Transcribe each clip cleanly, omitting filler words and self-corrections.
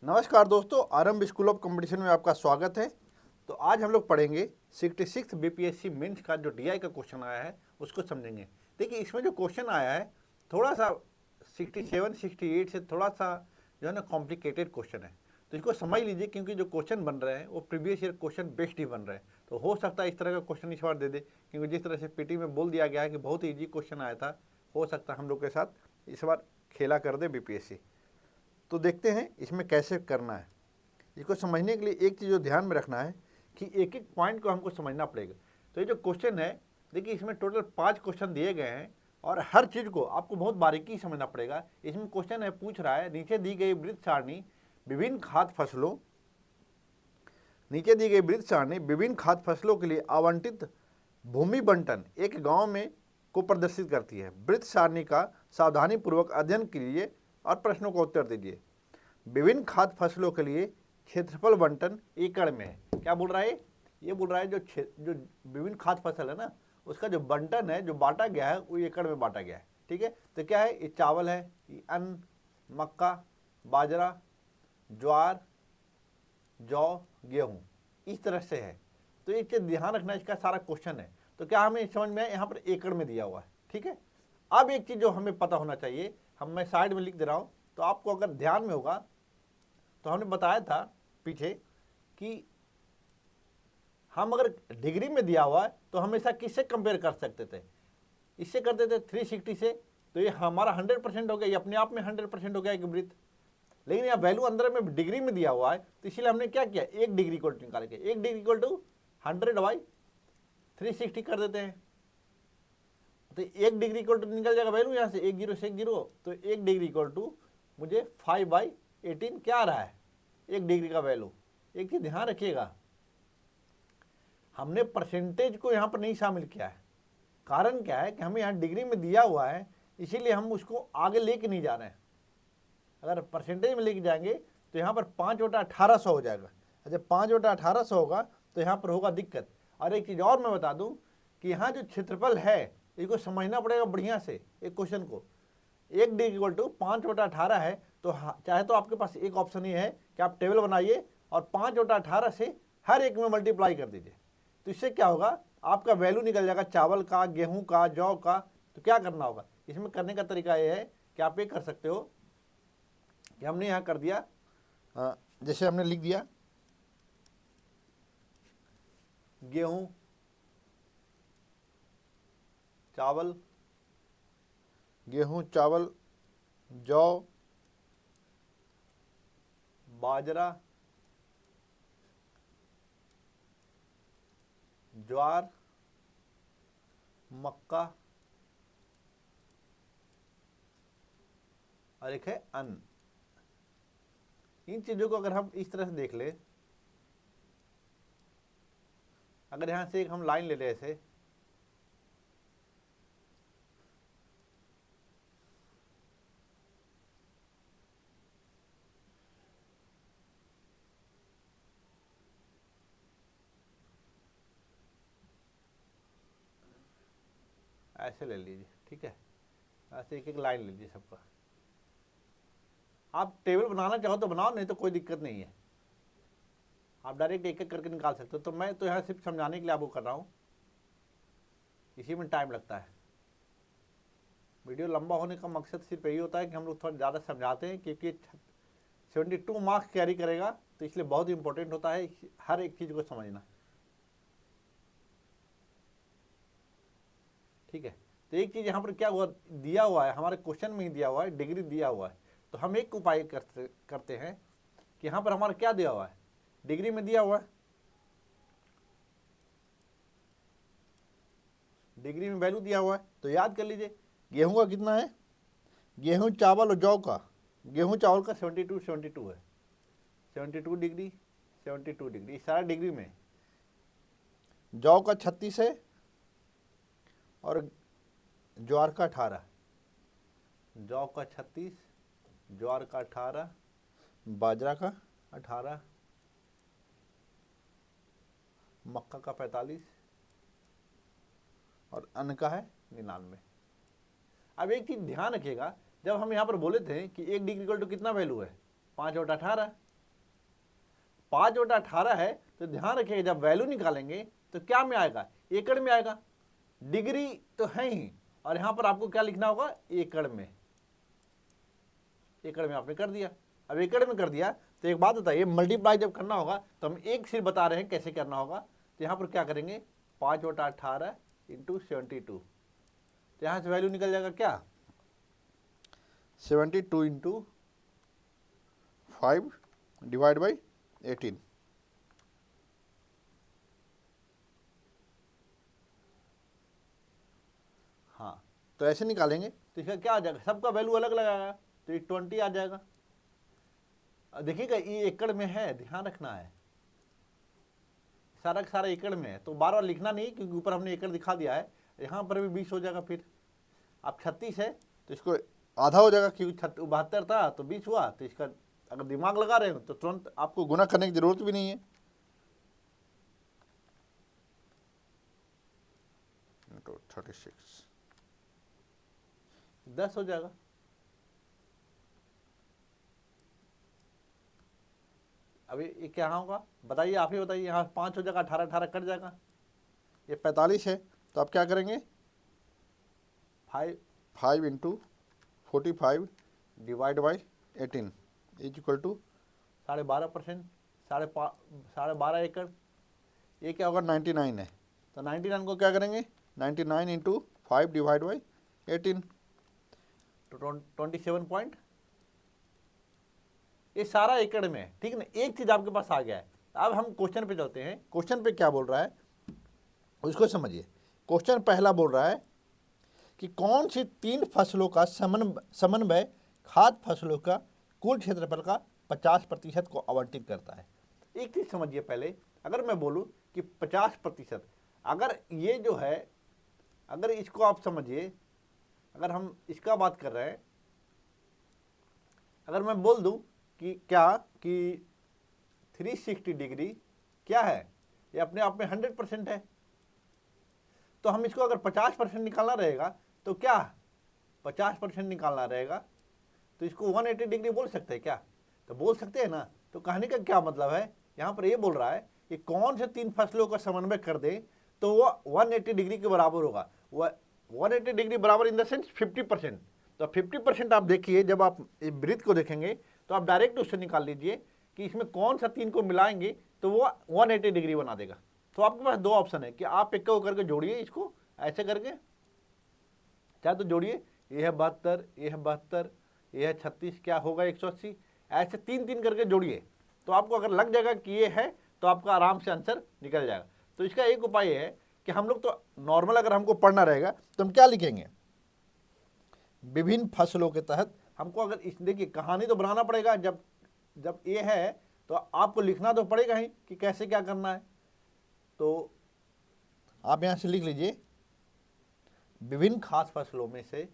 नमस्कार दोस्तों, आरंभ स्कूल ऑफ कंपटीशन में आपका स्वागत है। तो आज हम लोग पढ़ेंगे 66 बीपीएससी मेंस का जो डीआई का क्वेश्चन आया है उसको समझेंगे। देखिए इसमें जो क्वेश्चन आया है थोड़ा सा 67 68 से थोड़ा सा जो है ना कॉम्प्लिकेटेड क्वेश्चन है, तो इसको समझ लीजिए क्योंकि जो क्वेश्चन बन रहे हैं वो प्रीवियस ईयर क्वेश्चन बेस्ड ही बन रहे हैं। तो हो सकता है इस तरह का क्वेश्चन इस बार दे दे, क्योंकि जिस तरह से पीटी में बोल दिया गया है कि बहुत ईजी क्वेश्चन आया था, हो सकता है हम लोग के साथ इस बार खेला कर दे बीपीएससी। तो देखते हैं इसमें कैसे करना है। इसको समझने के लिए एक चीज़ जो ध्यान में रखना है कि एक एक पॉइंट को हमको समझना पड़ेगा। तो ये जो क्वेश्चन है, देखिए इसमें टोटल 5 क्वेश्चन दिए गए हैं और हर चीज़ को आपको बहुत बारीकी समझना पड़ेगा। इसमें क्वेश्चन है, पूछ रहा है नीचे दी गई वृत्त सारणी विभिन्न खाद्य फसलों विभिन्न खाद्य फसलों के लिए आवंटित भूमि बंटन एक गांव में को प्रदर्शित करती है। वृत्त सारणी का सावधानी पूर्वक अध्ययन कीजिए और प्रश्नों का उत्तर दीजिए। विभिन्न खाद्य फसलों के लिए क्षेत्रफल बंटन एकड़ में है। क्या बोल रहा है ये बोल रहा है जो विभिन्न खाद्य फसल है ना, उसका जो बंटन है, जो बांटा गया है, वो एकड़ में बांटा गया है। ठीक है, तो क्या है, ये चावल है, ये अन्न, मक्का, बाजरा, ज्वार, जौ, गेहूं, इस तरह से है। तो ये चीज ध्यान रखना, इसका सारा क्वेश्चन है। तो क्या हमें समझ में आया, यहाँ पर एकड़ में दिया हुआ है। ठीक है, अब एक चीज जो हमें पता होना चाहिए, मैं साइड में लिख दे रहा हूं, तो आपको अगर ध्यान में होगा तो हमने बताया था पीछे कि हम अगर डिग्री में दिया हुआ है तो हमेशा किससे कंपेयर कर सकते थे, इससे करते थे 360 से। तो ये हमारा 100% हो गया, ये अपने आप में 100% हो गया एक वृत्त। लेकिन यहाँ वैल्यू अंदर में डिग्री में दिया हुआ है, तो इसीलिए हमने क्या किया, एक डिग्री इक्वल टू निकाल के 1 डिग्री इक्वल टू 100/360 कर देते हैं। तो 1 डिग्री इक्वल टू निकल जाएगा वैल्यू यहाँ से 1 0 से 1 0, तो 1 डिग्री इक्वल टू मुझे 5/18 क्या आ रहा है, 1 डिग्री का वैल्यू। एक चीज ध्यान रखिएगा, हमने परसेंटेज को यहाँ पर नहीं शामिल किया है। कारण क्या है कि हमें यहाँ डिग्री में दिया हुआ है, इसीलिए हम उसको आगे लेके नहीं जा रहे हैं। अगर परसेंटेज में लेके जाएंगे तो यहाँ पर 5/1800 हो जाएगा। जब 5/1800 होगा तो यहाँ पर होगा दिक्कत। और एक चीज़ और मैं बता दूं कि यहाँ जो क्षेत्रफल है इसको समझना पड़ेगा बढ़िया से। एक क्वेश्चन को 1 डिग्री इक्वल टू 5/18 है, तो चाहे तो आपके पास एक ऑप्शन ये है कि आप टेबल बनाइए और 5/18 से हर एक में मल्टीप्लाई कर दीजिए। तो इससे क्या होगा, आपका वैल्यू निकल जाएगा चावल का, गेहूं का, जौ का। तो क्या करना होगा, इसमें करने का तरीका ये है कि आप ये कर सकते हो कि हमने यहाँ कर दिया, जैसे हमने लिख दिया गेहूं, चावल, जौ, बाजरा, ज्वार, मक्का और एक है अन्न। इन चीजों को अगर हम इस तरह से देख ले, अगर यहां से एक हम लाइन ले ले ऐसे, ऐसे ले लीजिए। ठीक है, ऐसे एक एक लाइन ले लीजिए सबका। आप टेबल बनाना चाहो तो बनाओ, नहीं तो कोई दिक्कत नहीं है, आप डायरेक्ट एक एक करके निकाल सकते हो। तो मैं तो यहाँ सिर्फ समझाने के लिए आपको कर रहा हूँ, इसी में टाइम लगता है। वीडियो लंबा होने का मकसद सिर्फ यही होता है कि हम लोग थोड़ा ज़्यादा समझाते हैं, क्योंकि 72 मार्क्स कैरी करेगा, तो इसलिए बहुत इंपॉर्टेंट होता है हर एक चीज़ को समझना। ठीक है, तो एक चीज़ यहाँ पर क्या हुआ, दिया हुआ है हमारे क्वेश्चन में ही दिया हुआ है, डिग्री दिया हुआ है। तो हम एक उपाय करते हैं कि यहाँ पर हमारा क्या दिया हुआ है, डिग्री में दिया हुआ है, डिग्री में वैल्यू दिया हुआ है। तो याद कर लीजिए, गेहूं का कितना है, गेहूं, चावल और जौ का, गेहूं चावल का 72 है, 72 डिग्री, 72 डिग्री, सारा डिग्री में। जौ का 36 है और ज्वार का 18, जौ का 36, ज्वार का 18, बाजरा का 18, मक्का का 45 और अन्न का है 99। अब एक चीज ध्यान रखिएगा, जब हम यहाँ पर बोले थे कि 1 डिग्री इक्वल टू कितना वैल्यू है, 5/18, 5/18 है, तो ध्यान रखिएगा जब वैल्यू निकालेंगे तो क्या में आएगा, एकड़ में आएगा। डिग्री तो है ही, और यहां पर आपको क्या लिखना होगा, एकड़ में। एकड़ में आपने कर दिया। अब एकड़ में कर दिया तो एक बात बताइए, मल्टीप्लाई जब करना होगा तो हम एक सिर्फ बता रहे हैं कैसे करना होगा। तो यहाँ पर क्या करेंगे, 5/18 इंटू 72, तो यहाँ से वैल्यू निकल जाएगा क्या, 72 इंटू 5 डिवाइड बाई 18। हाँ, तो ऐसे निकालेंगे तो इसका क्या आ जाएगा, सबका वैल्यू अलग लगाएगा तो ये 20 आ जाएगा। देखिएगा ये एकड़ में है, ध्यान रखना है, सारा का सारा एकड़ में है, तो बार बार लिखना नहीं क्योंकि ऊपर हमने एकड़ दिखा दिया है। यहाँ पर भी 20 हो जाएगा। फिर अब 36 है तो इसको आधा हो जाएगा, क्योंकि 72 था तो 20 हुआ। तो इसका अगर दिमाग लगा रहे हो तो तुरंत आपको गुना करने की जरूरत भी नहीं है। तो 36 10 हो जाएगा। अभी ये क्या होगा बताइए, आप ही बताइए। यहाँ 5 हो जाएगा, 18 कट जाएगा, ये 45 है। तो आप क्या करेंगे, 5 into 45 divide by 18 is equal to 12.5%, 12.5 एकड़। ये क्या होगा, 99 है। तो 99 को क्या करेंगे, 99 इंटू 5 डिवाइड बाई 18, तो 27 पॉइंट। ये सारा एकड़ में है, ठीक ना। एक चीज आपके पास आ गया है। अब हम क्वेश्चन पे चलते हैं। क्वेश्चन पे क्या बोल रहा है उसको समझिए। क्वेश्चन पहला बोल रहा है कि कौन सी 3 फसलों का समन्वय खाद्य फसलों का कुल क्षेत्रफल का 50% को आवंटित करता है। एक चीज समझिए पहले, अगर मैं बोलूं कि 50%, अगर ये जो है, अगर इसको आप समझिए, अगर हम इसका बात कर रहे हैं, अगर मैं बोल दूं कि क्या कि 360 डिग्री क्या है, ये अपने आप में 100% है। तो हम इसको अगर 50% निकालना रहेगा तो क्या 50% निकालना रहेगा तो इसको 180 डिग्री बोल सकते हैं क्या, तो बोल सकते हैं ना। तो कहने का क्या मतलब है, यहाँ पर ये बोल रहा है कि कौन से 3 फसलों का समन्वय कर दे तो वो 180 डिग्री के बराबर होगा। 180 डिग्री बराबर इन द सेंस 50%। तो 50% आप देखिए, जब आप वृत्त को देखेंगे तो आप डायरेक्ट उससे निकाल लीजिए कि इसमें कौन सा 3 को मिलाएंगे तो वो 180 डिग्री बना देगा। तो आपके पास 2 ऑप्शन है कि आप एक करके जोड़िए, इसको ऐसे करके चाहे तो जोड़िए, ये है 72, ये है 72, ये है 36, क्या होगा 180, ऐसे 3-3 करके जोड़िए। तो आपको अगर लग जाएगा कि ये है तो आपका आराम से आंसर निकल जाएगा। तो इसका एक उपाय है कि हम लोग तो नॉर्मल अगर हमको पढ़ना रहेगा तो हम क्या लिखेंगे, विभिन्न फसलों के तहत हमको अगर इस, देखिए कहानी तो बनाना पड़ेगा। जब ये है तो आपको लिखना तो पड़ेगा ही कि कैसे क्या करना है। तो आप यहां से लिख लीजिए, विभिन्न खास फसलों में से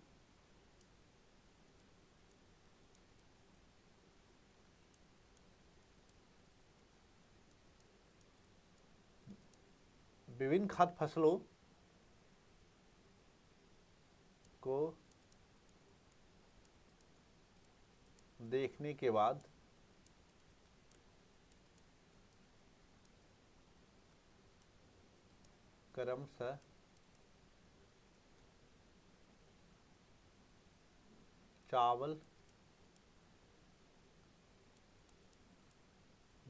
विभिन्न खाद्य फसलों को देखने के बाद क्रमशः चावल,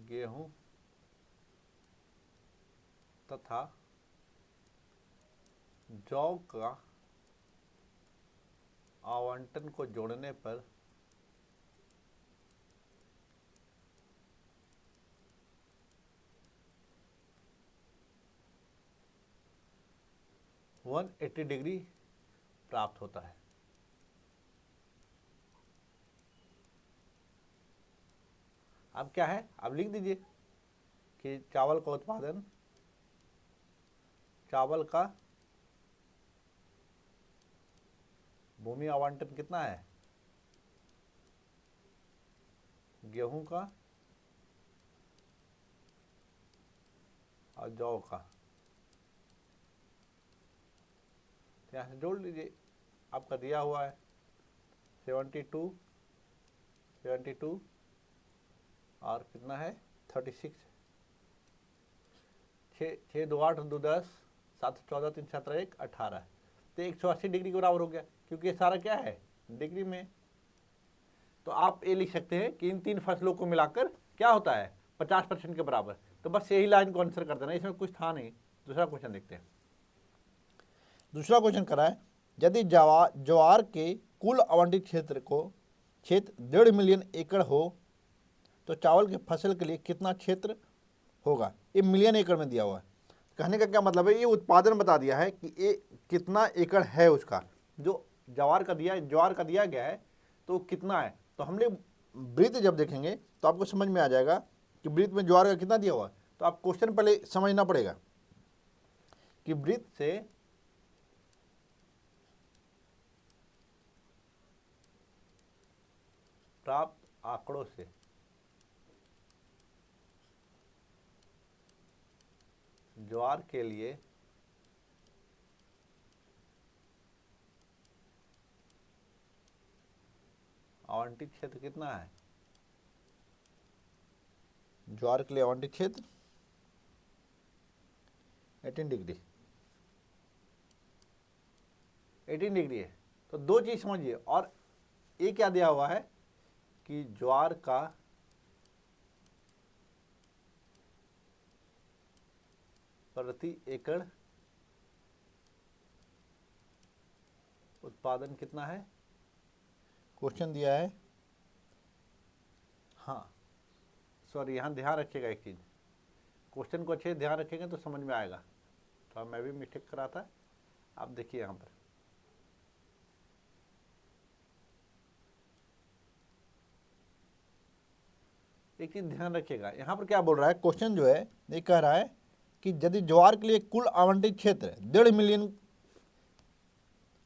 गेहूं तथा जौ का आवंटन को जोड़ने पर वन 180 डिग्री प्राप्त होता है। अब क्या है, अब लिख दीजिए कि चावल का उत्पादन, चावल का भूमि आवंटन कितना है, गेहूं का और जौ का, यहाँ से जोड़ लीजिए। आपका दिया हुआ है 72 और कितना है 36, 6 2 8 2 10 7 14 3 17 1 18, तो 180 डिग्री के बराबर हो गया, क्योंकि ये सारा क्या है डिग्री में। तो आप ये लिख सकते हैं कि इन तीन फसलों को मिलाकर क्या होता है 50% के बराबर। तो बस यही लाइन को आंसर कर देना, इसमें कुछ था नहीं। दूसरा क्वेश्चन देखते हैं। दूसरा क्वेश्चन करा है, यदि ज्वार के कुल आवंटित क्षेत्र 1.5 मिलियन एकड़ हो तो चावल की फसल के लिए कितना क्षेत्र होगा। ये मिलियन एकड़ में दिया हुआ है। कहने का क्या मतलब है, ये उत्पादन बता दिया है कि ये कितना एकड़ है उसका, जो ज्वार का दिया गया है तो कितना है। तो हमने वृत्त जब देखेंगे तो आपको समझ में आ जाएगा कि वृत्त में ज्वार का कितना दिया हुआ है। तो आप क्वेश्चन पहले समझना पड़ेगा कि वृत्त से प्राप्त आंकड़ों से ज्वार के लिए आवंटित क्षेत्र कितना है। ज्वार के लिए आवंटित क्षेत्र 18 डिग्री है। तो दो चीज समझिए, और ये क्या दिया हुआ है कि ज्वार का प्रति एकड़ उत्पादन कितना है, क्वेश्चन दिया है। हाँ सॉरी, यहाँ ध्यान रखिएगा एक चीज, क्वेश्चन को अच्छे ध्यान रखेंगे तो समझ में आएगा। तो मैं भी मिस्टेक करा था, आप देखिए यहाँ पर एक चीज ध्यान रखिएगा। यहाँ पर क्या बोल रहा है, क्वेश्चन जो है ये कह रहा है कि यदि ज्वार के लिए कुल आवंटित क्षेत्र 1.5 मिलियन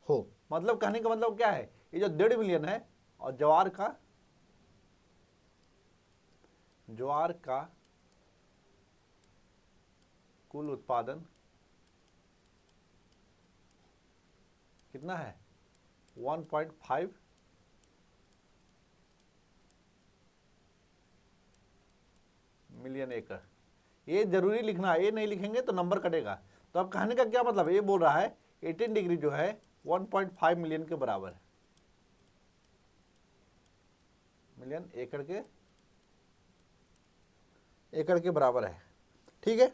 हो, मतलब कहने का मतलब क्या है, ये जो 1.5 मिलियन है और ज्वार का कुल उत्पादन कितना है 1.5 मिलियन एकड़। ये जरूरी लिखना है, ये नहीं लिखेंगे तो नंबर कटेगा। तो अब कहने का क्या मतलब, ये बोल रहा है 18 डिग्री जो है 1.5 मिलियन के बराबर है, मिलियन एकड़ के बराबर है। ठीक है,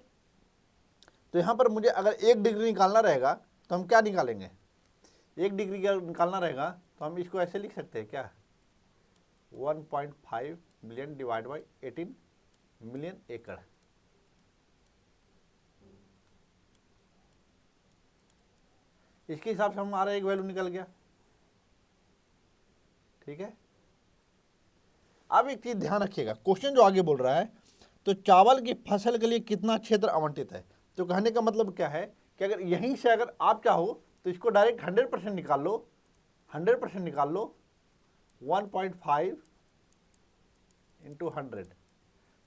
तो यहां पर मुझे अगर 1 डिग्री निकालना रहेगा तो हम क्या निकालेंगे, 1 डिग्री का निकालना रहेगा तो हम इसको ऐसे लिख सकते हैं क्या, 1.5 मिलियन डिवाइड बाई 18 मिलियन एकड़। इसके हिसाब से हमारा एक वैल्यू निकल गया। ठीक है, अब एक चीज ध्यान रखिएगा, क्वेश्चन जो आगे बोल रहा है तो चावल की फसल के लिए कितना क्षेत्र आवंटित है। तो कहने का मतलब क्या है कि अगर यहीं से अगर आप चाहो तो इसको डायरेक्ट 100% निकाल लो, 100% निकाल लो, 1.5 इंटू 100।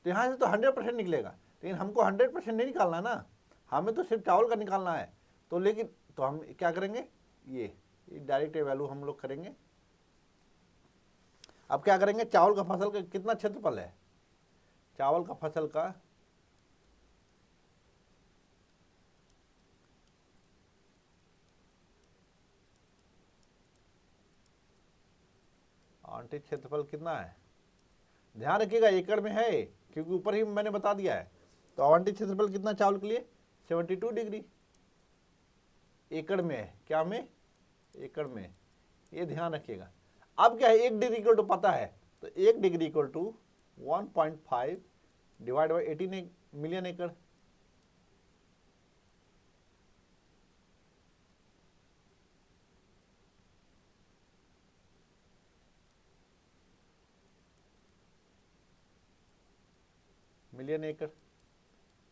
तो यहाँ से तो 100% निकलेगा, लेकिन हमको 100% नहीं निकालना ना, हमें तो सिर्फ चावल का निकालना है। तो लेकिन तो हम क्या करेंगे, ये डायरेक्ट वैल्यू हम लोग करेंगे। अब क्या करेंगे, चावल का फसल का कितना क्षेत्रफल है, चावल का फसल का आवंटित क्षेत्रफल कितना है। ध्यान रखिएगा एकड़ में है, क्योंकि ऊपर ही मैंने बता दिया है। तो आवंटित क्षेत्रफल कितना चावल के लिए 72 डिग्री एकड़ में है, क्या में, एकड़ में, ये ध्यान रखिएगा। अब क्या है, 1 डिग्री इक्वल टू पता है, तो 1 degree equal to 1.5 divide by 18 million एकड़। मिलियन एकड़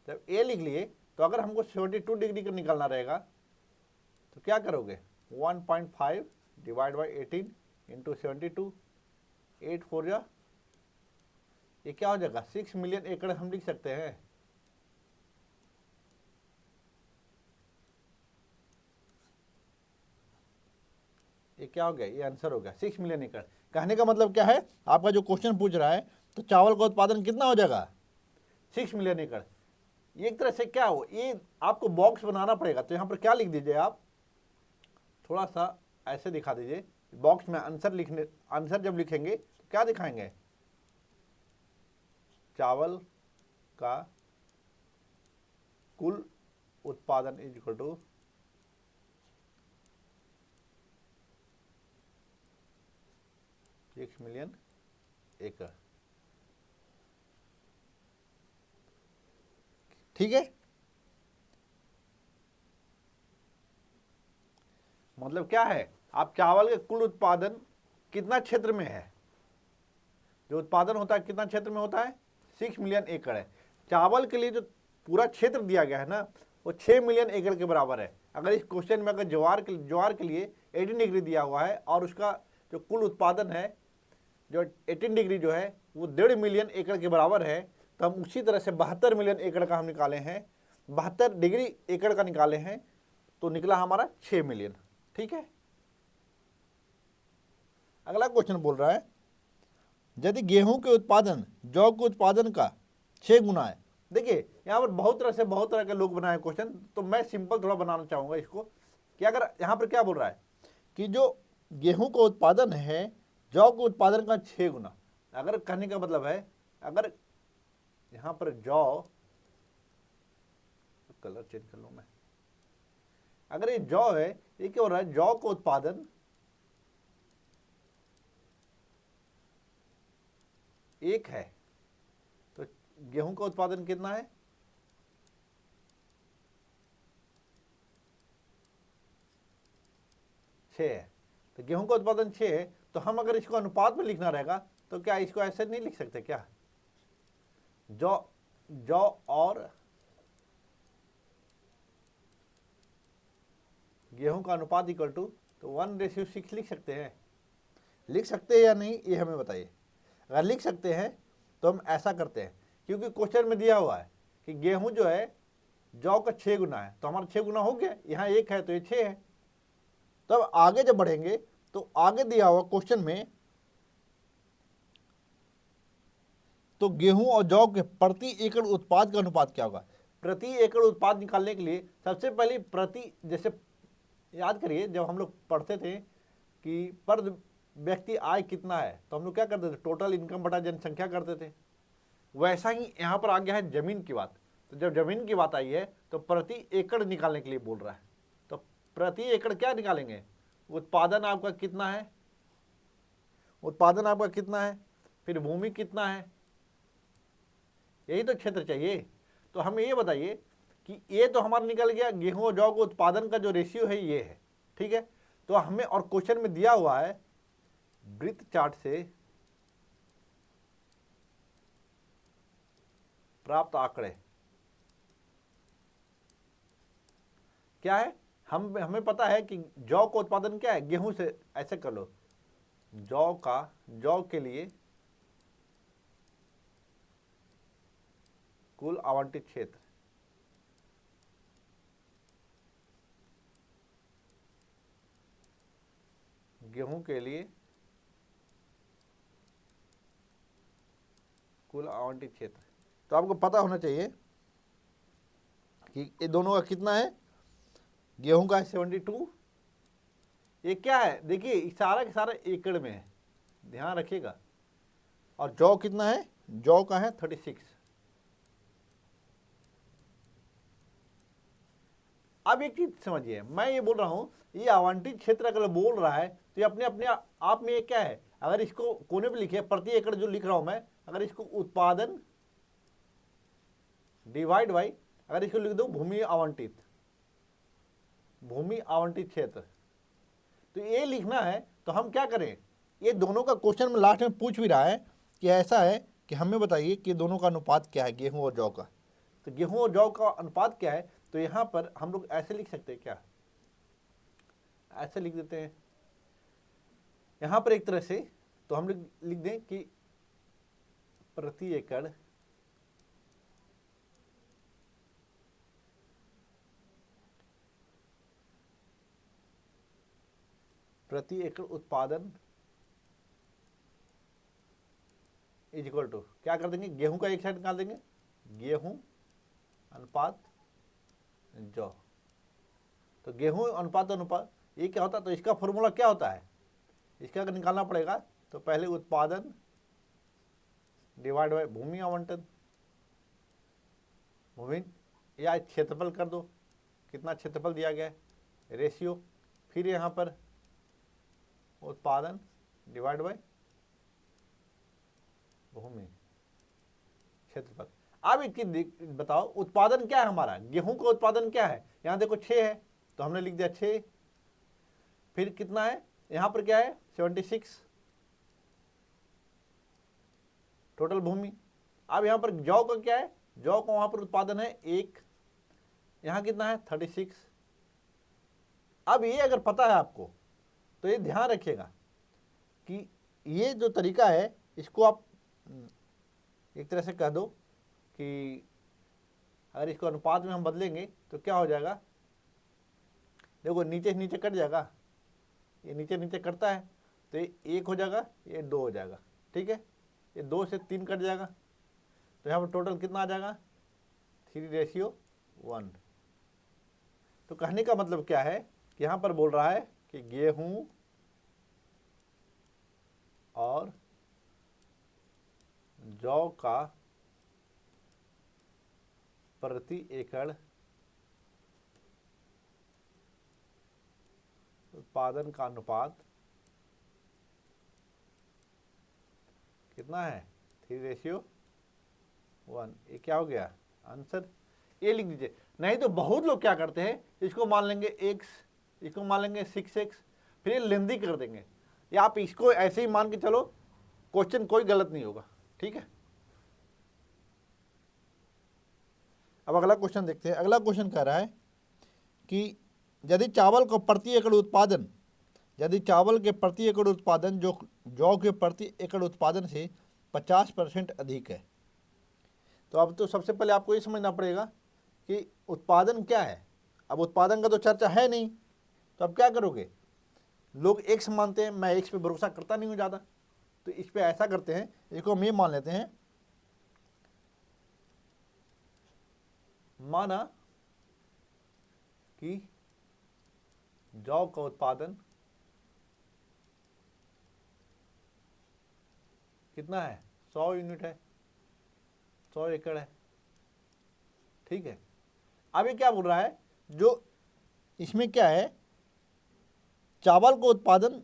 जब ए लिख लिए तो अगर हमको 72 डिग्री का निकालना रहेगा तो क्या करोगे, 1.5 डिवाइड बाई 18 इंटू 72, 8 4 जा, ये क्या हो जाएगा 6 मिलियन एकड़ हम लिख सकते हैं। ये क्या हो गया, ये आंसर हो गया 6 मिलियन एकड़। कहने का मतलब क्या है, आपका जो क्वेश्चन पूछ रहा है तो चावल का उत्पादन कितना हो जाएगा 6 मिलियन एकड़। एक तरह से क्या हो, ये आपको बॉक्स बनाना पड़ेगा। तो यहाँ पर क्या लिख दीजिए आप, थोड़ा सा ऐसे दिखा दीजिए बॉक्स में आंसर जब लिखेंगे तो क्या दिखाएंगे, चावल का कुल उत्पादन इज इक्वल टू 6 मिलियन एकड़। ठीक है, मतलब क्या है, आप चावल के कुल उत्पादन कितना क्षेत्र में है, जो उत्पादन होता है कितना क्षेत्र में होता है, 6 मिलियन एकड़ है। चावल के लिए जो पूरा क्षेत्र दिया गया है ना, वो 6 मिलियन एकड़ के बराबर है। अगर इस क्वेश्चन में अगर ज्वार के लिए 18 डिग्री दिया हुआ है और उसका जो कुल उत्पादन है जो 18 डिग्री जो है वो 1.5 मिलियन एकड़ के बराबर है, तो हम उसी तरह से 72 मिलियन एकड़ का हम निकाले हैं, 72 डिग्री एकड़ का निकाले हैं, तो निकला हमारा 6 मिलियन। ठीक है, अगला क्वेश्चन बोल रहा है यदि गेहूं के उत्पादन जौ के उत्पादन का 6 गुना है। देखिए यहाँ पर बहुत तरह के लोग बनाए क्वेश्चन, तो मैं सिंपल थोड़ा बनाना चाहूंगा इसको कि अगर यहाँ पर क्या बोल रहा है कि जो गेहूं का उत्पादन है जौ के उत्पादन का 6 गुना, अगर कहने का मतलब है अगर यहाँ पर जौ, कलर चेंज कर लूँ मैं, अगर ये जौ है, ये क्या हो रहा है, जौ का उत्पादन 1 है, तो गेहूं का उत्पादन कितना है, 6 है। तो गेहूं का उत्पादन 6 है, तो हम अगर इसको अनुपात में लिखना रहेगा तो क्या इसको ऐसे नहीं लिख सकते क्या, जौ और गेहूं का अनुपात इक्वल टू, तो 1:6 लिख सकते हैं या नहीं, ये हमें बताइए। अगर लिख सकते हैं तो हम ऐसा करते हैं, क्योंकि क्वेश्चन में दिया हुआ है कि गेहूं जो है जौ का 6 गुना है, तो हमारा 6 गुना हो गया, यहाँ 1 है तो ये 6 है। तो अब आगे जब बढ़ेंगे तो आगे दिया हुआ क्वेश्चन में तो गेहूं और जौ के प्रति एकड़ उत्पाद का अनुपात क्या होगा। प्रति एकड़ उत्पाद निकालने के लिए सबसे पहले प्रति, जैसे याद करिए जब हम लोग पढ़ते थे कि पर व्यक्ति आय कितना है, तो हम लोग क्या करते थे, टोटल इनकम बटा जनसंख्या करते थे। वैसा ही यहाँ पर आ गया है जमीन की बात। तो जब जमीन की बात आई है तो प्रति एकड़ निकालने के लिए बोल रहा है, तो प्रति एकड़ क्या निकालेंगे, उत्पादन आपका कितना है, उत्पादन आपका कितना है, फिर भूमि कितना है, यही तो क्षेत्र चाहिए। तो हमें ये बताइए कि ये तो हमारा निकल गया, गेहूं और जौ के उत्पादन का जो रेशियो है ये है। ठीक है, तो हमें और क्वेश्चन में दिया हुआ है वृत्त चार्ट से प्राप्त आंकड़े क्या है, हमें पता है कि जौ का उत्पादन क्या है, गेहूं से, ऐसे कर लो, जौ के लिए कुल आवंटित क्षेत्र, गेहूं के लिए कुल आवंटित क्षेत्र। तो आपको पता होना चाहिए कि ये दोनों का कितना है, गेहूं का है 72, ये क्या है, देखिए सारा के सारा एकड़ में है, ध्यान रखिएगा, और जौ कितना है, जौ का है 36। अब एक चीज समझिए, मैं ये बोल रहा हूं, ये आवंटित क्षेत्र अगर बोल रहा है तो ये अपने अपने आप में ये क्या है, अगर इसको कोने पे लिखे प्रति एकड़ जो लिख रहा हूं मैं, अगर इसको उत्पादन डिवाइड बाई, अगर इसको लिख दो भूमि आवंटित क्षेत्र, तो ये लिखना है। तो हम क्या करें, ये दोनों का क्वेश्चन में लास्ट में पूछ भी रहा है कि ऐसा है कि हमें बताइए कि दोनों का अनुपात क्या है, गेहूं और जौ का। तो गेहूं और जौ का अनुपात क्या है, तो यहां पर हम लोग ऐसे लिख सकते हैं क्या, ऐसे लिख देते हैं यहां पर एक तरह से, तो हम लोग लिख दें कि प्रति एकड़ उत्पादन इज इक्वल टू, क्या कर देंगे, गेहूं का एक साइड निकाल देंगे, गेहूं अनुपात जौ। तो गेहूं अनुपात अनुपात ये क्या होता है, तो इसका फॉर्मूला क्या होता है, इसका अगर निकालना पड़ेगा तो पहले उत्पादन डिवाइड बाय भूमि आवंटन, भूमि या क्षेत्रफल कर दो, कितना क्षेत्रफल दिया गया है, रेशियो, फिर यहाँ पर उत्पादन डिवाइड बाय भूमि क्षेत्रफल। अब एक चीज बताओ, उत्पादन क्या है हमारा, गेहूं का उत्पादन क्या है, यहाँ देखो 6 है तो हमने लिख दिया 6, फिर कितना है यहाँ पर क्या है 76 टोटल भूमि। अब यहाँ पर जौ का क्या है, जौ का वहां पर उत्पादन है 1, यहाँ कितना है 36। अब ये अगर पता है आपको तो ये ध्यान रखिएगा कि ये जो तरीका है इसको आप एक तरह से कह दो कि अगर इसको अनुपात में हम बदलेंगे तो क्या हो जाएगा, देखो नीचे से नीचे कट जाएगा, ये नीचे नीचे कटता है तो ये 1 हो जाएगा, ये 2 हो जाएगा, ठीक है, ये 2 से 3 कट जाएगा, तो यहाँ पर टोटल कितना आ जाएगा 3:1। तो कहने का मतलब क्या है कि यहाँ पर बोल रहा है कि गेहूं और जौ का प्रति एकड़ उत्पादन का अनुपात कितना है 3:1। ये क्या हो गया आंसर, ये लिख दीजिए। नहीं तो बहुत लोग क्या करते हैं, इसको मान लेंगे x, इसको मान लेंगे 6x, फिर ये लेंदी कर देंगे, या आप इसको ऐसे ही मान के चलो, क्वेश्चन कोई गलत नहीं होगा, ठीक है। अब अगला क्वेश्चन देखते हैं। अगला क्वेश्चन कह रहा है कि यदि चावल को प्रति एकड़ उत्पादन, यदि चावल के प्रति एकड़ उत्पादन जो जौ के प्रति एकड़ उत्पादन से 50% अधिक है, तो अब तो सबसे पहले आपको ये समझना पड़ेगा कि उत्पादन क्या है। अब उत्पादन का तो चर्चा है नहीं, तो अब क्या करोगे, लोग एक्स मानते हैं, मैं एक्स पे भरोसा करता नहीं हूँ ज़्यादा, तो इस पे ऐसा करते हैं, इसको हम ये मान लेते हैं, माना कि जौ का उत्पादन कितना है 100 यूनिट है, 100 एकड़ है, ठीक है। अब ये क्या बोल रहा है, जो इसमें क्या है, चावल का उत्पादन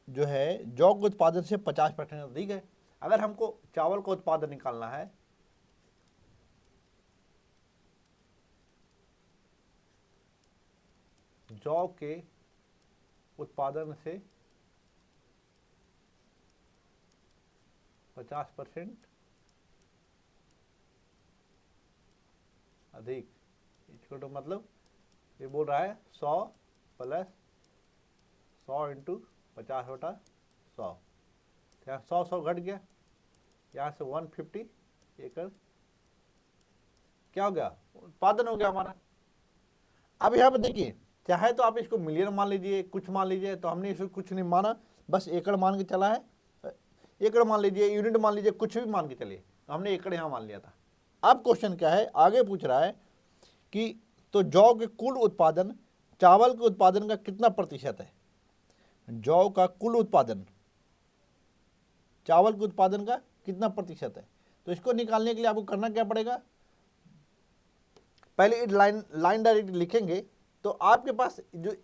जो है जौ के उत्पादन से 50% अधिक है। अगर हमको चावल का उत्पादन निकालना है, जौ के उत्पादन से 50% अधिक, इसको तो मतलब ये बोल रहा है 100 प्लस 100 इंटू 50/100, यहाँ 100 घट गया, यहाँ से 150 एकड़ क्या हो गया, उत्पादन हो गया हमारा। अब यहाँ पर देखिए, चाहे तो आप इसको मिलियन मान लीजिए, कुछ मान लीजिए, तो हमने इसको कुछ नहीं माना, बस एकड़ मान के चला है, एकड़ मान लीजिए, यूनिट मान लीजिए, कुछ भी मान के चलिए, तो हमने एकड़ यहाँ मान लिया था। अब क्वेश्चन क्या है, आगे पूछ रहा है कि तो जौ के कुल उत्पादन चावल के उत्पादन का कितना प्रतिशत है, जौ का कुल उत्पादन चावल के उत्पादन का कितना प्रतिशत है। तो इसको निकालने के लिए आपको करना क्या पड़ेगा, पहले लाइन डायरेक्ट लिखेंगे, तो आपके पास जो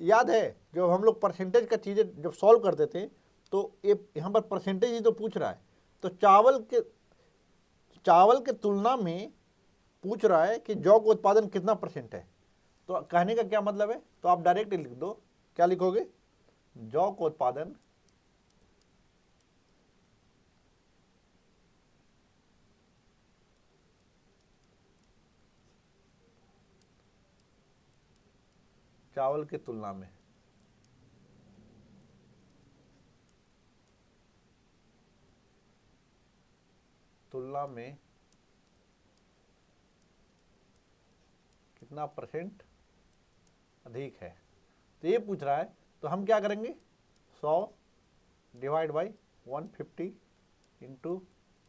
याद है, जब हम लोग परसेंटेज का चीज़ें जब सॉल्व करते थे, तो ये यहाँ पर परसेंटेज ही तो पूछ रहा है, तो चावल के तुलना में पूछ रहा है कि जौ का उत्पादन कितना % है। तो कहने का क्या मतलब है, तो आप डायरेक्ट लिख दो, क्या लिखोगे, जौ का उत्पादन चावल की तुलना में कितना % अधिक है। तो ये पूछ रहा है, तो हम क्या करेंगे, 100 डिवाइड बाई 150 इंटू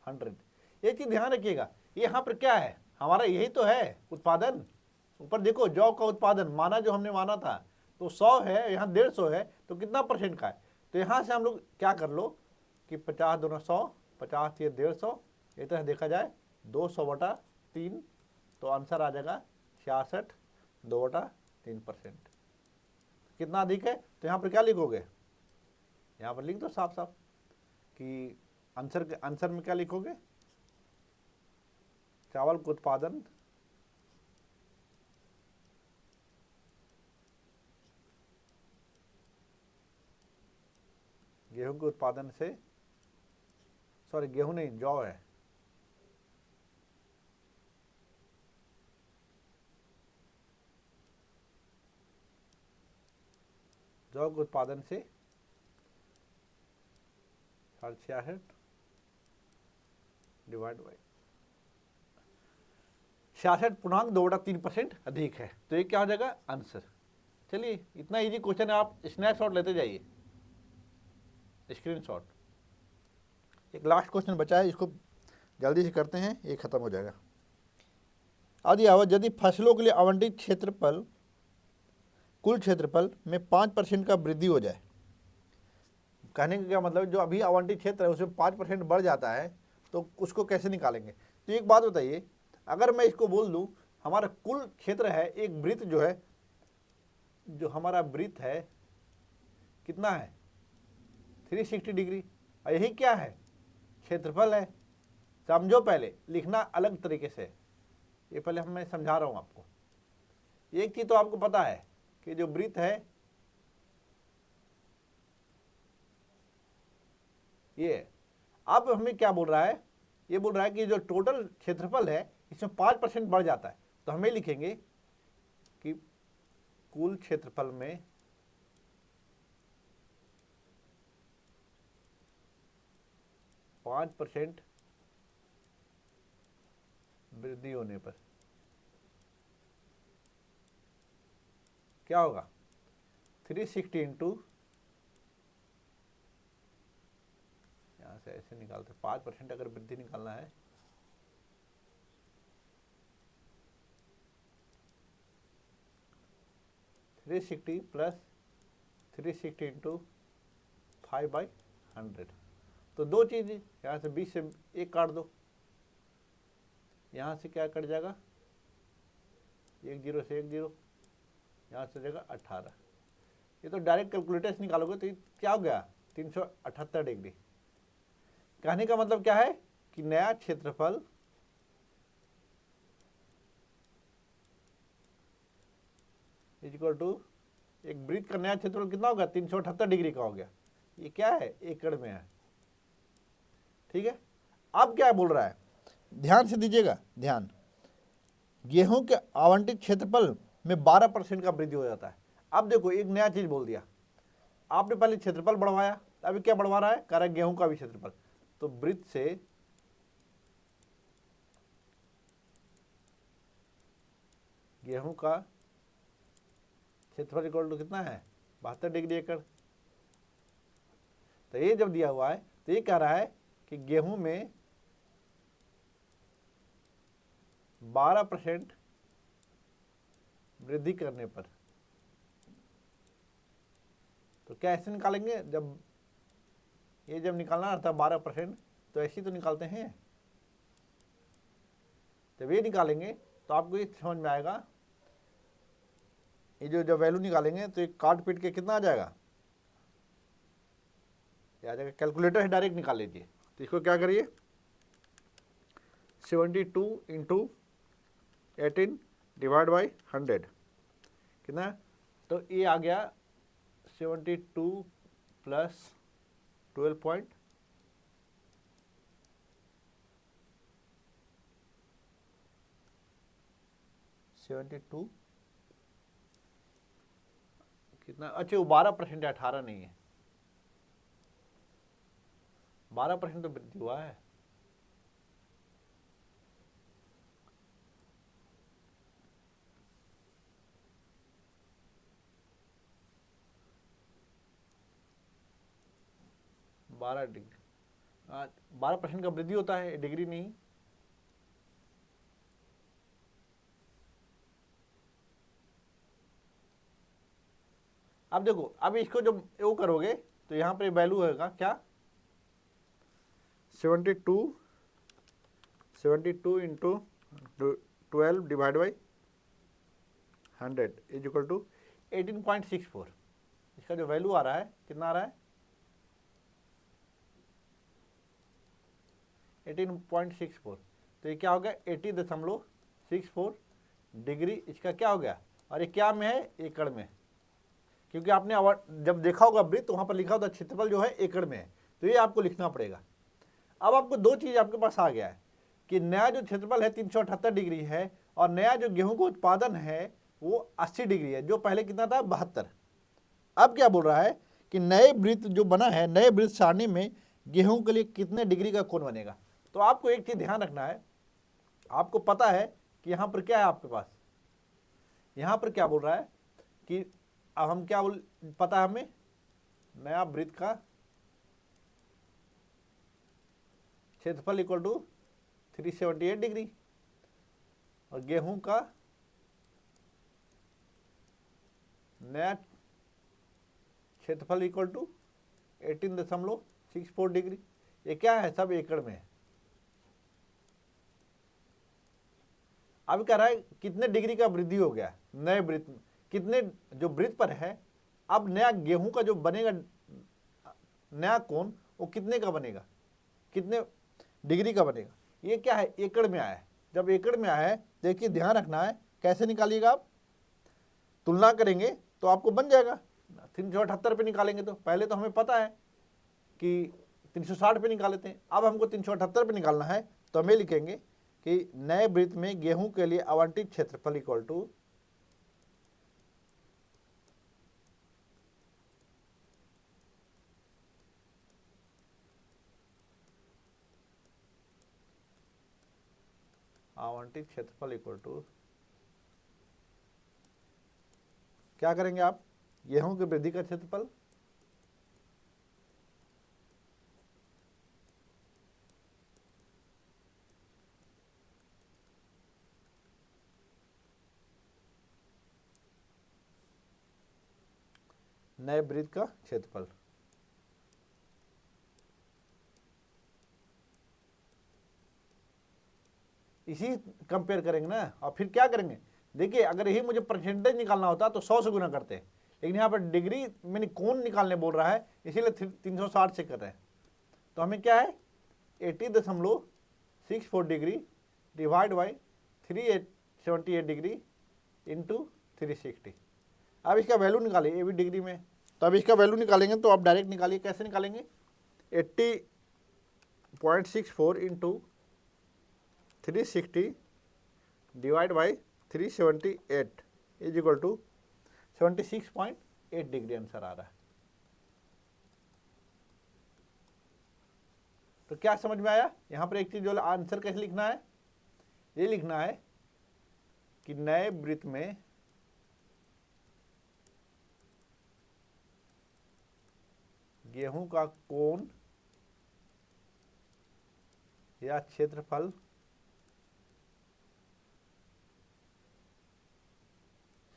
100। ये चीज़ ध्यान रखिएगा, ये यहाँ पर क्या है, हमारा यही तो है उत्पादन। ऊपर देखो जौ का उत्पादन माना, जो हमने माना था तो 100 है, यहाँ 150 है, तो कितना परसेंट का है। तो यहाँ से हम लोग क्या कर लो कि 50 दूना 100, 50 ये 150, एक तरह देखा जाए 200/3, तो आंसर आ जाएगा 66 2/3%। कितना अधिक है, तो यहाँ पर क्या लिखोगे, यहाँ पर लिख दो साफ साफ कि आंसर में क्या लिखोगे, चावल का उत्पादन गेहूं के उत्पादन से, सॉरी गेहूं नहीं, जौ है, जौ के उत्पादन से 66 डिवाइड बाई 66.2/3% अधिक है। तो ये क्या हो जाएगा आंसर। चलिए इतना इजी क्वेश्चन है, आप स्नैपशॉट लेते जाइए, स्क्रीनशॉट। एक लास्ट क्वेश्चन बचा है, इसको जल्दी से करते हैं, ये खत्म हो जाएगा। आदि आवत यदि फसलों के लिए आवंटित क्षेत्रफल कुल क्षेत्रफल में 5% का वृद्धि हो जाए, कहने का क्या मतलब, जो अभी आवंटित क्षेत्र है उसमें 5% बढ़ जाता है, तो उसको कैसे निकालेंगे। तो एक बात बताइए, अगर मैं इसको बोल दूं हमारा कुल क्षेत्र है, एक वृत्त जो है, जो हमारा वृत्त है कितना है 360 डिग्री, और यही क्या है क्षेत्रफल है। समझो, पहले लिखना अलग तरीके से, ये पहले मैं समझा रहा हूं आपको। एक चीज तो आपको पता है कि जो वृत्त है ये, अब हमें क्या बोल रहा है, ये बोल रहा है कि जो टोटल क्षेत्रफल है इसमें 5% बढ़ जाता है, तो हमें लिखेंगे कि कुल क्षेत्रफल में 5% वृद्धि होने पर क्या होगा, 360 इंटू, यहां से ऐसे निकालते, 5% अगर वृद्धि निकालना है, प्लस 360 इंटू 5/100। तो दो चीज, यहां से 20 से एक काट दो, यहां से क्या कट जाएगा, 1 0 से 1 0, यहाँ से जाएगा 18। ये तो डायरेक्ट कैलकुलेटर से निकालोगे तो ये क्या हो गया 378 डिग्री। कहने का मतलब क्या है कि नया क्षेत्रफल इक्वल टू एक वृत्त का नया क्षेत्रफल कितना होगा 378 डिग्री का हो गया। ये क्या है, एकड़ में है, ठीक है। अब क्या बोल रहा है, ध्यान से दीजिएगा, ध्यान, गेहूं के आवंटित क्षेत्रफल में 12% का वृद्धि हो जाता है। अब देखो एक नया चीज बोल दिया, आपने पहले क्षेत्रफल बढ़वाया, अभी क्या बढ़वा रहा है, कह रहा है गेहूं का भी क्षेत्रफल। तो वृत्त से गेहूं का क्षेत्रफल इक्वल टू कितना है 72 डिग्री एकड़। तो ये जब दिया हुआ है तो ये कह रहा है कि गेहूं में 12% वृद्धि करने पर, तो क्या ऐसे निकालेंगे, जब ये जब निकालना रहता है 12%, तो ऐसे ही तो निकालते हैं। जब ये निकालेंगे तो आपको ये समझ में आएगा, ये जो जब वैल्यू निकालेंगे तो एक काट पीट के कितना आ जाएगा, ये आ जाएगा, कैलकुलेटर से डायरेक्ट निकाल लीजिए। तो इसको क्या करिए, 72 इंटू 18 डिवाइड बाई 100 कितना, तो ये आ गया 72 प्लस 12 72 कितना, अच्छा वो 12% है, 18 नहीं है, 12% तो वृद्धि हुआ है। बारह डिग्री, 12% का वृद्धि होता है, डिग्री नहीं। अब देखो, अब इसको जब वो करोगे तो यहाँ पर वैल्यू होगा क्या, 72 into 12 divide by 100 is equal to 18.64। इसका जो वैल्यू आ रहा है कितना आ रहा है, 18.64। तो ये क्या हो गया, 80.64 डिग्री इसका क्या हो गया, और ये क्या में है, एकड़ में। क्योंकि आपने जब देखा होगा वृत्त तो वहाँ पर लिखा होता क्षेत्रफल जो है एकड़ में है, तो ये आपको लिखना पड़ेगा। अब आपको दो चीज़ आपके पास आ गया है कि नया जो क्षेत्रफल है 378 डिग्री है, और नया जो गेहूं का उत्पादन है वो 80 डिग्री है, जो पहले कितना था, 72। अब क्या बोल रहा है कि नए वृत्त जो बना है, नए वृत्त सारणी में गेहूं के लिए कितने डिग्री का कोण बनेगा। तो आपको एक चीज़ ध्यान रखना है, आपको पता है कि यहाँ पर क्या है आपके पास, यहाँ पर क्या बोल रहा है कि अब हम क्या पता है हमें, नया वृत्त का क्षेत्रफल इक्वल टू 378 डिग्री, और गेहूं का नया क्षेत्रफल इक्वल टू 18.64 डिग्री। ये क्या है, सब एकड़ में है। अब कह रहा है कितने डिग्री का वृद्धि हो गया नए वृत्त, कितने जो वृत्त पर है, अब नया गेहूं का जो बनेगा नया कोण वो कितने का बनेगा, कितने डिग्री का बनेगा। ये क्या है, एकड़ में आया है। जब एकड़ में आया है, देखिए ध्यान रखना है, कैसे निकालिएगा आप, तुलना करेंगे तो आपको बन जाएगा। 378 पे निकालेंगे तो पहले तो हमें पता है कि 360 पे निकाल लेते हैं, अब हमको 378 पे निकालना है, तो हमें लिखेंगे कि नए वृत्त में गेहूं के लिए आवंटित क्षेत्रफल इक्वल टू आवंटित क्षेत्रफल इक्वल टू क्या करेंगे आप, गेहूं की वृद्धि का क्षेत्रफल नए वृत्त का क्षेत्रफल। इसी कंपेयर करेंगे ना, और फिर क्या करेंगे, देखिए अगर यही मुझे परसेंटेज निकालना होता तो 100 से गुना करते, लेकिन यहाँ पर डिग्री मैंने कोण निकालने बोल रहा है, इसीलिए 360 से कर रहे हैं। तो हमें क्या है, 80.64 degree divide by 378 degree into 360। अब इसका वैल्यू निकालिए, ये भी डिग्री में, तो अब इसका वैल्यू निकालेंगे तो आप डायरेक्ट निकालिए, कैसे निकालेंगे, 80.64 into 360 divide by 378 is equal to 76.8 degree answer आ रहा है। तो क्या समझ में आया, यहाँ पर एक चीज जो आंसर कैसे लिखना है, ये लिखना है कि नए वृत्त में गेहूं का कोण या क्षेत्रफल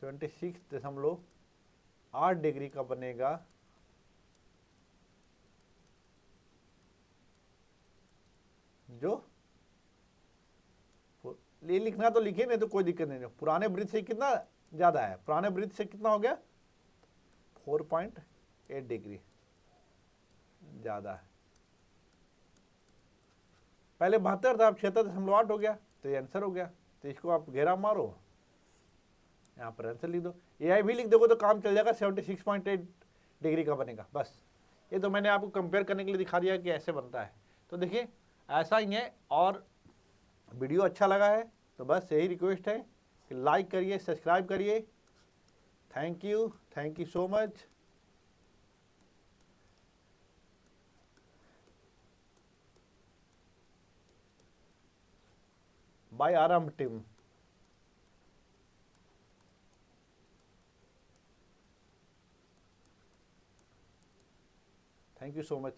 76.8 डिग्री का बनेगा, जो ये लिखना तो लिखिए, नहीं तो कोई दिक्कत नहीं है। पुराने वृत्त से कितना ज्यादा है, पुराने वृत्त से कितना हो गया, 4.8 डिग्री ज्यादा है। पहले 72 था, अब 76.8 हो गया, तो ये आंसर हो गया। तो इसको आप घेरा मारो, यहाँ पर आंसर लिख दो, ये भी लिख दोगे तो काम चल जाएगा, 76.8 डिग्री का बनेगा। बस ये तो मैंने आपको कंपेयर करने के लिए दिखा दिया कि ऐसे बनता है। तो देखिए ऐसा ही है, और वीडियो अच्छा लगा है तो बस यही रिक्वेस्ट है कि लाइक करिए, सब्सक्राइब करिए। Thank you so much. Bye Aaram team. Thank you so much.